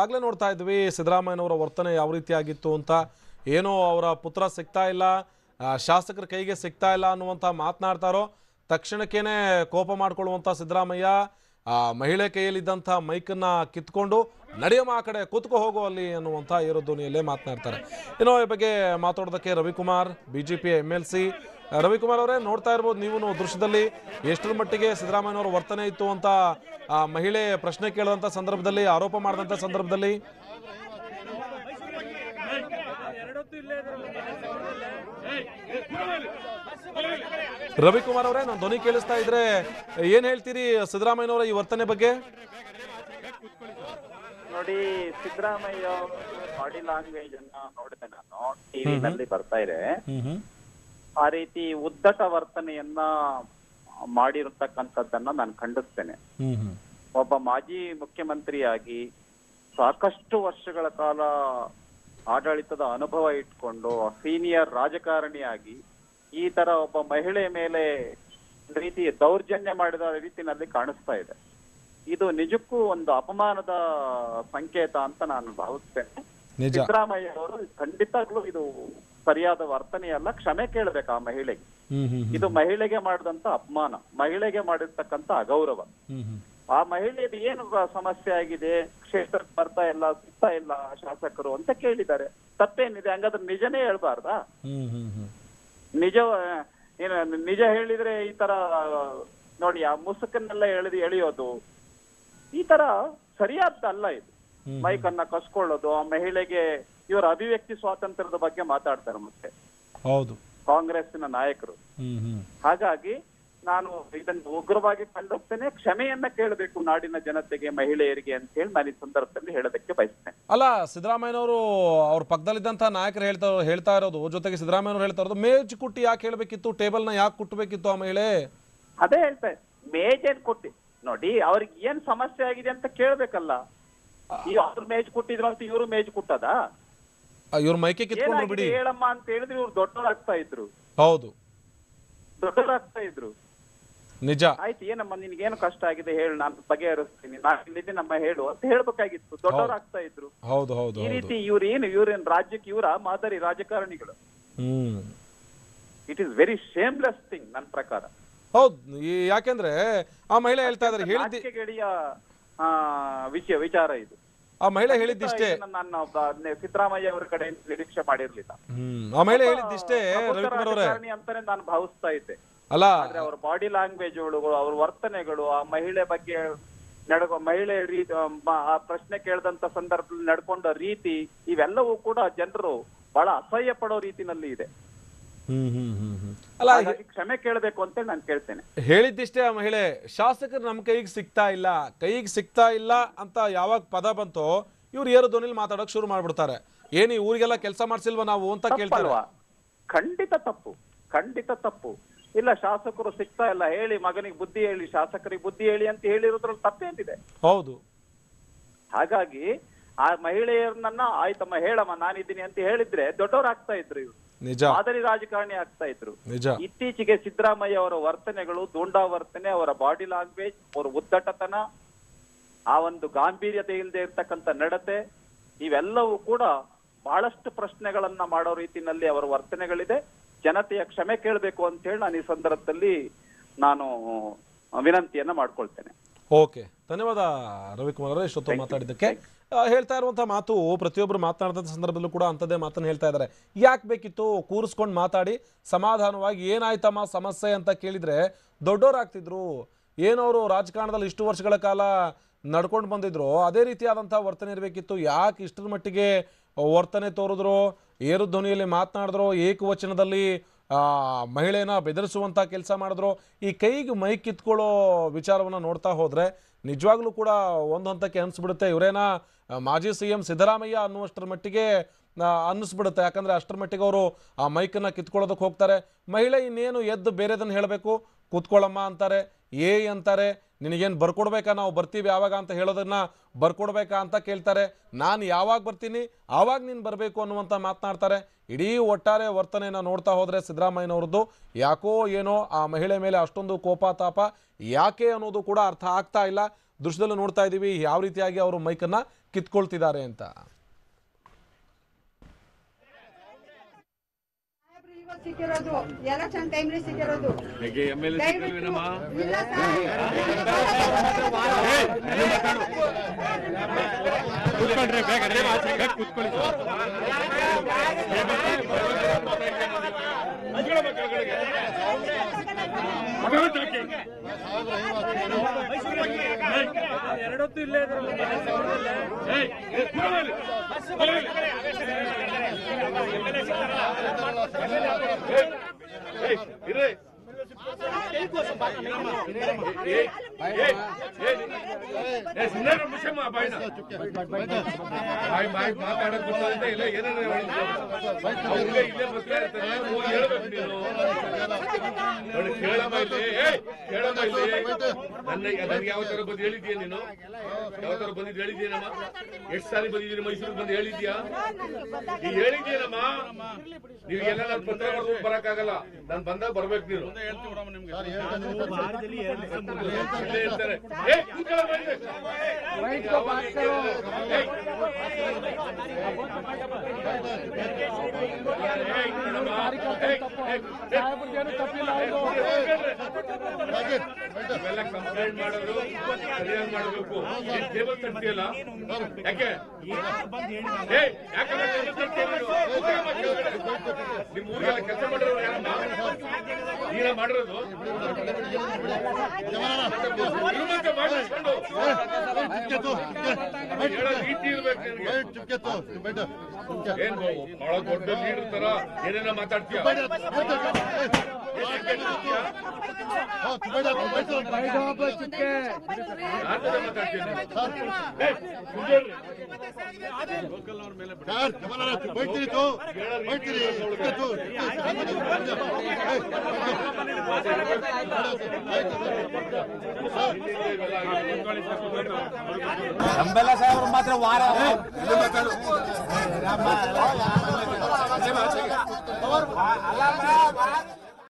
ಆಗಲೇ ನೋಡ್ತಾ ಇದ್ವಿ ಸಿದ್ದರಾಮಯ್ಯನವರ ವರ್ತನೆ ಯಾವ ರೀತಿಯಾಗಿತ್ತು ಅಂತ. ಏನೋ ಅವರ ಪುತ್ರ ಸಿಗ್ತಾ ಇಲ್ಲ, ಶಾಸಕರ ಕೈಗೆ ಸಿಗ್ತಾ ಇಲ್ಲ ಅನ್ನುವಂಥ ಮಾತನಾಡ್ತಾರೋ ತಕ್ಷಣಕ್ಕೇನೆ ಕೋಪ ಮಾಡಿಕೊಳ್ಳುವಂಥ ಸಿದ್ದರಾಮಯ್ಯ ಮಹಿಳೆ ಕೈಯಲ್ಲಿದ್ದಂಥ ಮೈಕನ್ನು ಕಿತ್ಕೊಂಡು ನಡೆಯಮ್ಮ ಆ ಕಡೆ ಕೂತ್ಕೋ ಹೋಗೋ ಅಲ್ಲಿ ಅನ್ನುವಂಥ ಏರೋ ಧ್ವನಿಯಲ್ಲೇ ಮಾತನಾಡ್ತಾರೆ. ಏನೋ ಈ ಬಗ್ಗೆ ಮಾತಾಡೋದಕ್ಕೆ ರವಿಕುಮಾರ್ ಬಿಜೆಪಿ MLC ರವಿಕುಮಾರ್ ಅವರೇ, ನೋಡ್ತಾ ಇರ್ಬೋದು ನೀವು ದೃಶ್ಯದಲ್ಲಿ ಎಷ್ಟರ ಮಟ್ಟಿಗೆ ಸಿದ್ದರಾಮಯ್ಯನವರ ವರ್ತನೆ ಇತ್ತು ಅಂತ ಮಹಿಳೆ ಪ್ರಶ್ನೆ ಕೇಳುವಂಥ ಸಂದರ್ಭದಲ್ಲಿ, ಆರೋಪ ಮಾಡಿದಂಥ ಸಂದರ್ಭದಲ್ಲಿ. ರವಿಕುಮಾರ್ ಅವರೇ, ನಾನು ಧ್ವನಿ ಕೇಳಿಸ್ತಾ ಇದ್ರೆ ಏನ್ ಹೇಳ್ತೀರಿ ಸಿದ್ದರಾಮಯ್ಯನವರ ಈ ವರ್ತನೆ ಬಗ್ಗೆ? ನೋಡಿ, ಸಿದ್ದರಾಮಯ್ಯ ಬಾಡಿ ಲ್ಯಾಂಗ್ವೇಜ್ ಅನ್ನ ನೋಡಿದೆ ನಾನು, ಟಿವಿನಲ್ಲಿ ಬರ್ತಾ ಇದೆ. ಆ ರೀತಿ ಉದ್ದಟ ವರ್ತನೆಯನ್ನ ಮಾಡಿರತಕ್ಕಂಥದ್ದನ್ನ ನಾನು ಖಂಡಿಸ್ತೇನೆ. ಒಬ್ಬ ಮಾಜಿ ಮುಖ್ಯಮಂತ್ರಿಯಾಗಿ ಸಾಕಷ್ಟು ವರ್ಷಗಳ ಕಾಲ ಆಡಳಿತದ ಅನುಭವ ಇಟ್ಕೊಂಡು ಸೀನಿಯರ್ ರಾಜಕಾರಣಿಯಾಗಿ ಈ ತರ ಒಬ್ಬ ಮಹಿಳೆ ಮೇಲೆ ರೀತಿ ದೌರ್ಜನ್ಯ ಮಾಡಿದ ರೀತಿನಲ್ಲಿ ಕಾಣಿಸ್ತಾ ಇದೆ. ಇದು ನಿಜಕ್ಕೂ ಒಂದು ಅಪಮಾನದ ಸಂಕೇತ ಅಂತ ನಾನು ಭಾವಿಸ್ತೇನೆ. ಸಿದ್ದರಾಮಯ್ಯ ಅವರು ಖಂಡಿತವಾಗ್ಲೂ ಇದು ಸರಿಯಾದ ವರ್ತನೆಯಲ್ಲ, ಕ್ಷಮೆ ಕೇಳಬೇಕು ಆ ಮಹಿಳೆಗೆ. ಇದು ಮಹಿಳೆಗೆ ಮಾಡಿದಂತ ಅಪಮಾನ, ಮಹಿಳೆಗೆ ಮಾಡಿರ್ತಕ್ಕಂಥ ಅಗೌರವ. ಆ ಮಹಿಳೆಯದು ಏನು ಸಮಸ್ಯೆ ಆಗಿದೆ, ಕ್ಷೇತ್ರಕ್ಕೆ ಬರ್ತಾ ಇಲ್ಲ, ಸಿಗ್ತಾ ಇಲ್ಲ ಶಾಸಕರು ಅಂತ ಕೇಳಿದ್ದಾರೆ, ತಪ್ಪೇನಿದೆ? ಹಂಗಾದ್ರೆ ನಿಜನೇ ಹೇಳ್ಬಾರ್ದಾ? ನಿಜ ಹೇಳಿದ್ರೆ ಈ ತರ ನೋಡಿ ಆ ಮುಸುಕನ್ನೆಲ್ಲ ಎಳೆಯೋದು ಈ ತರ ಸರಿಯಾದ್ದಲ್ಲ. ಇದು ಮೈಕನ್ನ ಕಸ್ಕೊಳ್ಳೋದು, ಆ ಮಹಿಳೆಗೆ ಇವರ ಅಭಿವ್ಯಕ್ತಿ ಸ್ವಾತಂತ್ರ್ಯದ ಬಗ್ಗೆ ಮಾತಾಡ್ತಾರೆ ಮತ್ತೆ ಹೌದು ಕಾಂಗ್ರೆಸ್ಸಿನ ನಾಯಕರು. ಹಾಗಾಗಿ ನಾನು ಇದನ್ನು ಉಗ್ರವಾಗಿ ಖಂಡಿಸ್ತೇನೆ. ಕ್ಷಮೆಯನ್ನ ಕೇಳಬೇಕು ನಾಡಿನ ಜನತೆಗೆ, ಮಹಿಳೆಯರಿಗೆ ಅಂತ ಹೇಳಿ ನಾನು ಈ ಸಂದರ್ಭದಲ್ಲಿ ಹೇಳೋದಕ್ಕೆ ಬಯಸ್ತೇನೆ. ಅಲ್ಲ, ಸಿದ್ದರಾಮಯ್ಯನವರು ಅವ್ರ ಪಕ್ಕದಲ್ಲಿದ್ದಂತ ನಾಯಕರು ಹೇಳ್ತಾ ಇರೋದು, ಜೊತೆಗೆ ಸಿದ್ದರಾಮಯ್ಯನವರು ಹೇಳ್ತಾ ಇರೋದು, ಮೇಜ್ ಕುಟ್ಟಿ ಯಾಕೆ ಹೇಳ್ಬೇಕಿತ್ತು, ಟೇಬಲ್ ನ ಯಾಕೆ ಕುಟ್ಟಬೇಕಿತ್ತು ಆ ಮಹಿಳೆ? ಅದೇ ಹೇಳ್ತಾ ಮೇಜೇನ್ ಕುಟ್ಟಿ ನೋಡಿ, ಅವ್ರಿಗೆ ಏನ್ ಸಮಸ್ಯೆ ಆಗಿದೆ ಅಂತ ಕೇಳ್ಬೇಕಲ್ಲ. ಅವ್ರ ಮೇಜ್ ಕುಟ್ಟಿದ್ರು ಅಂತ ಇವರು ಮೇಜ್ ಕುಟ್ಟದ? ಇವ್ರ ಮೈಕೆ ಕಿತ್ಕೊಂಡ್ರು ಬಿಡಿ, ಹೇಳಮ್ಮ ಅಂತ ಹೇಳಿದ್ರೆ ಇವ್ರು ದೊಡ್ಡವರಾಗ್ತಾ ಇದ್ರು. ಹೌದು, ದೊಡ್ಡವರಾಗ್ತಾ ಇದ್ರು. ನಿಜ. ಆಯ್ತು, ಏನಮ್ಮ ನಿನ್ಗೇನು ಕಷ್ಟ ಆಗಿದೆ ಹೇಳು, ನಾನು ಬಗೆಹರಿಸ್ತೀನಿ, ನಾನು ನಮ್ಮ ಹೇಳು ಅಂತ ಹೇಳ್ಬೇಕಾಗಿತ್ತು. ದೊಡ್ಡವರಾಗ್ತಾ ಇದ್ರು. ಹೌದು ಹೌದು. ಈ ರೀತಿ ಇವ್ರೇನ್ ರಾಜ್ಯಕ್ಕೆ ಇವರ ಮಾದರಿ ರಾಜಕಾರಣಿಗಳು. It is very shameless thing ನನ್ನ ಪ್ರಕಾರ. ಹೌದು, ಯಾಕೆಂದ್ರೆ ಆ ಮಹಿಳೆ ಹೇಳ್ತಾ ಇದ್ದಾರೆ, ವಿಚಾರ ಇದು. ಆ ಮಹಿಳೆ ಹೇಳಿದ್ದಿಷ್ಟೇ, ನಾನು ಸಿದ್ದರಾಮಯ್ಯ ಅವರ ಕಡೆ ನಿರೀಕ್ಷೆ ಮಾಡಿರ್ಲಿಲ್ಲ. ಆ ಮಹಿಳೆ ಹೇಳಿದ್ದಿಷ್ಟೇ ರಾಜಕಾರಣಿ ಅಂತಾನೆ ನಾನು ಭಾವಿಸ್ತಾ ಇದ್ದೆ. ಅಲ್ಲ, ಆದ್ರೆ ಅವ್ರ ಬಾಡಿ ಲ್ಯಾಂಗ್ವೇಜ್ಗಳು, ಅವ್ರ ವರ್ತನೆಗಳು, ಆ ಮಹಿಳೆ ಬಗ್ಗೆ ಮಹಿಳೆ ಆ ಪ್ರಶ್ನೆ ಕೇಳಿದಂತ ಸಂದರ್ಭದಲ್ಲಿ ನಡ್ಕೊಂಡ ರೀತಿ, ಇವೆಲ್ಲವೂ ಕೂಡ ಜನರು ಬಹಳ ಅಸಹ್ಯ ಪಡೋ ರೀತಿನಲ್ಲಿ ಇದೆ. ಅಲ್ಲ, ಕ್ಷಮೆ ಕೇಳಬೇಕು ಅಂತ ನಾನು ಕೇಳ್ತೇನೆ. ಹೇಳಿದ್ದಿಷ್ಟೇ ಆ ಮಹಿಳೆ, ಶಾಸಕರು ನಮ್ ಕೈಗೆ ಸಿಗ್ತಾ ಇಲ್ಲ ಅಂತ ಯಾವಾಗ ಪದ ಬಂತೋ ಇವ್ರು ಏರು ಧ್ವನಿಲಿ ಮಾತಾಡಕ್ ಶುರು ಮಾಡ್ಬಿಡ್ತಾರೆ. ಏನು ಊರಿಗೆಲ್ಲ ಕೆಲಸ ಮಾಡ್ಸಿಲ್ವಾ ನಾವು ಅಂತ ಕೇಳ್ತಾರೆ. ಖಂಡಿತ ತಪ್ಪು. ಇಲ್ಲ, ಶಾಸಕರು ಸಿಗ್ತಾ ಇಲ್ಲ ಹೇಳಿ, ಮಗನಿಗೆ ಬುದ್ಧಿ ಹೇಳಿ, ಶಾಸಕರಿಗೆ ಬುದ್ಧಿ ಹೇಳಿ ಅಂತ ಹೇಳಿರೋದ್ರಲ್ಲಿ ತಪ್ಪೇನಿದೆ? ಹೌದು. ಹಾಗಾಗಿ ಆ ಮಹಿಳೆಯರನ್ನ ಆಯ್ತಮ್ಮ ಹೇಳಮ್ಮ ನಾನಿದ್ದೀನಿ ಅಂತ ಹೇಳಿದ್ರೆ ದೊಡ್ಡವರಾಗ್ತಾ ಇದ್ರು, ಇವ್ರು ಮಾದರಿ ರಾಜಕಾರಣಿ ಆಗ್ತಾ ಇದ್ರು. ಇತ್ತೀಚೆಗೆ ಸಿದ್ದರಾಮಯ್ಯ ಅವರ ವರ್ತನೆಗಳು, ವರ್ತನೆ, ಅವರ ಬಾಡಿ ಲ್ಯಾಂಗ್ವೇಜ್, ಅವರ ಉದ್ದಟತನ, ಆ ಒಂದು ಗಾಂಭೀರ್ಯತೆ ಇಲ್ಲದೆ ಇರ್ತಕ್ಕಂಥ ನಡತೆ, ಇವೆಲ್ಲವೂ ಕೂಡ ಬಹಳಷ್ಟು ಪ್ರಶ್ನೆಗಳನ್ನ ಮಾಡೋ ರೀತಿನಲ್ಲಿ ಅವರ ವರ್ತನೆಗಳಿದೆ. ಜನತೆಯ ಕ್ಷಮೆ ಕೇಳಬೇಕು ಅಂತ ಹೇಳಿ ನಾನು ಈ ಸಂದರ್ಭದಲ್ಲಿ ನಾನು ವಿನಂತಿಯನ್ನ ಮಾಡ್ಕೊಳ್ತೇನೆ. ಓಕೆ, ಧನ್ಯವಾದ ರವಿಕುಮಾರ್ ಅವರೇ ಇಷ್ಟೊತ್ತು ಮಾತಾಡಿದ್ದಕ್ಕೆ. ಹೇಳ್ತಾ ಇರುವಂಥ ಮಾತು ಪ್ರತಿಯೊಬ್ಬರು ಮಾತನಾಡಿದಂಥ ಸಂದರ್ಭದಲ್ಲೂ ಕೂಡ ಅಂಥದ್ದೇ ಮಾತನ್ನು ಹೇಳ್ತಾ ಇದ್ದಾರೆ. ಯಾಕೆ ಬೇಕಿತ್ತು ಕೂರಿಸ್ಕೊಂಡು ಮಾತಾಡಿ ಸಮಾಧಾನವಾಗಿ ಏನಾಯ್ತಮ್ಮ ಸಮಸ್ಯೆ ಅಂತ ಕೇಳಿದರೆ ದೊಡ್ಡವರಾಗ್ತಿದ್ರು. ಏನವರು ರಾಜಕಾರಣದಲ್ಲಿ ಇಷ್ಟು ವರ್ಷಗಳ ಕಾಲ ನಡ್ಕೊಂಡು ಬಂದಿದ್ರು, ಅದೇ ರೀತಿಯಾದಂಥ ವರ್ತನೆ ಇರಬೇಕಿತ್ತು. ಯಾಕೆ ಇಷ್ಟರ ಮಟ್ಟಿಗೆ ವರ್ತನೆ ತೋರಿದ್ರು, ಏರು ಧ್ವನಿಯಲ್ಲಿ ಮಾತನಾಡಿದ್ರು, ಏಕವಚನದಲ್ಲಿ ಮಹಿಳೆಯನ್ನ ಬೆದರಿಸುವಂಥ ಕೆಲಸ ಮಾಡಿದ್ರು. ಈ ಕೈಗೆ ಮೈ ಕಿತ್ಕೊಳ್ಳೋ ವಿಚಾರವನ್ನು ನೋಡ್ತಾ ಹೋದರೆ ನಿಜವಾಗ್ಲೂ ಕೂಡ ಒಂದು ಹಂತಕ್ಕೆ ಅನಿಸ್ಬಿಡುತ್ತೆ, ಇವರೇನ ಮಾಜಿ CM ಸಿದ್ದರಾಮಯ್ಯ ಅನ್ನುವಷ್ಟರ ಮಟ್ಟಿಗೆ ಅನ್ನಿಸ್ಬಿಡುತ್ತೆ. ಯಾಕಂದರೆ ಅಷ್ಟರ ಮಟ್ಟಿಗೆ ಅವರು ಆ ಮೈಕನ್ನು ಕಿತ್ಕೊಳ್ಳೋದಕ್ಕೆ ಹೋಗ್ತಾರೆ. ಮಹಿಳೆ ಇನ್ನೇನು ಎದ್ದು ಬೇರೆದನ್ನು ಹೇಳಬೇಕು, ಕೂತ್ಕೊಳ್ಳಮ್ಮ ಅಂತಾರೆ, ಅಂತಾರೆ, ನಿನಗೇನು ಬರ್ಕೊಡ್ಬೇಕಾ, ನಾವು ಬರ್ತೀವಿ ಯಾವಾಗ ಅಂತ ಹೇಳೋದನ್ನ ಬರ್ಕೊಡ್ಬೇಕಾ ಅಂತ ಕೇಳ್ತಾರೆ. ನಾನು ಯಾವಾಗ ಬರ್ತೀನಿ ಆವಾಗ ನೀನು ಬರಬೇಕು ಅನ್ನುವಂಥ ಮಾತನಾಡ್ತಾರೆ. ಇಡೀ ಒಟ್ಟಾರೆ ವರ್ತನೆಯನ್ನು ನೋಡ್ತಾ ಹೋದರೆ ಸಿದ್ದರಾಮಯ್ಯನವ್ರದ್ದು ಯಾಕೋ ಏನೋ ಆ ಮಹಿಳೆ ಮೇಲೆ ಅಷ್ಟೊಂದು ಕೋಪ ಯಾಕೆ ಅನ್ನೋದು ಕೂಡ ಅರ್ಥ ಆಗ್ತಾ ಇಲ್ಲ. ದೃಶ್ಯದಲ್ಲಿ ನೋಡ್ತಾ ಇದ್ದೀವಿ ಯಾವ ರೀತಿಯಾಗಿ ಅವರು ಮೈಕನ್ನು ಕಿತ್ಕೊಳ್ತಿದ್ದಾರೆ ಅಂತ. ಸಿಕ್ಕಿರೋದು ಎಲೆಕ್ಷನ್ ಟೈಮ್ಲಿ ಸಿಕ್ಕಿರೋದು ಎರಡೊತ್ತು ಇಲ್ಲೇ ಮಾತಾಡಕ್ ಗೊತ್ತಾಗುತ್ತೆ ಇಲ್ಲ ಏನೇನು ಇಲ್ಲೇ ಬರ್ತಾ ಇರ್ತಾರೆ ಕೇಳಮ್ಮ ಇಲ್ಲಿ ನನಗೆ ಯಾವ ತರ ಬಂದು ಹೇಳಿದ್ಯಾ ನೀನು ಯಾವ ತರ ಬಂದಿದ್ದು ಹೇಳಿದ್ಯೇನಮ್ಮ ಎಷ್ಟು ಸಾರಿ ಬಂದಿದ್ದೀನಿ ಮೈಸೂರಿಗೆ ಬಂದು ಹೇಳಿದ್ಯಾ ನೀ ಹೇಳಿದ್ಯೇನಮ್ಮ ನೀವು ಎಲ್ಲ ನಾನು ಪತ್ರ ಮಾಡ್ಕೊಂಡು ಬರಕ್ಕಾಗಲ್ಲ ನಾನು ಬಂದಾಗ ಬರ್ಬೇಕು ನೀನು ಹೇಳ್ತಾರೆ ಇವೆಲ್ಲ ಕಂಪ್ಲೇಂಟ್ ಮಾಡೋದು ಸರಿಯಾಗಿ ಮಾಡಬೇಕು ಟೇಬಲ್ ತರ್ತೀಯಲ್ಲ ಯಾಕೆ ನಿಮ್ ಊರಿಗೆಲ್ಲ ಕೆಲಸ ಮಾಡಿರೋರು ಯಾರಮ್ಮ ನೀನ ಮಾಡಿರೋದು ಹೇಳೋ ರೀತಿ ಇರ್ಬೇಕು ನಿನ್ಗೆ ಏನ್ ಬಹಳ ದೊಡ್ಡ ಲೀಡರ್ ತರ ಏನೇನ ಮಾತಾಡ್ತೀಯ ಅಂಬೆಲ್ಲ ಸಾಹೇಬ್ರು ಮಾತ್ರ ವಾರ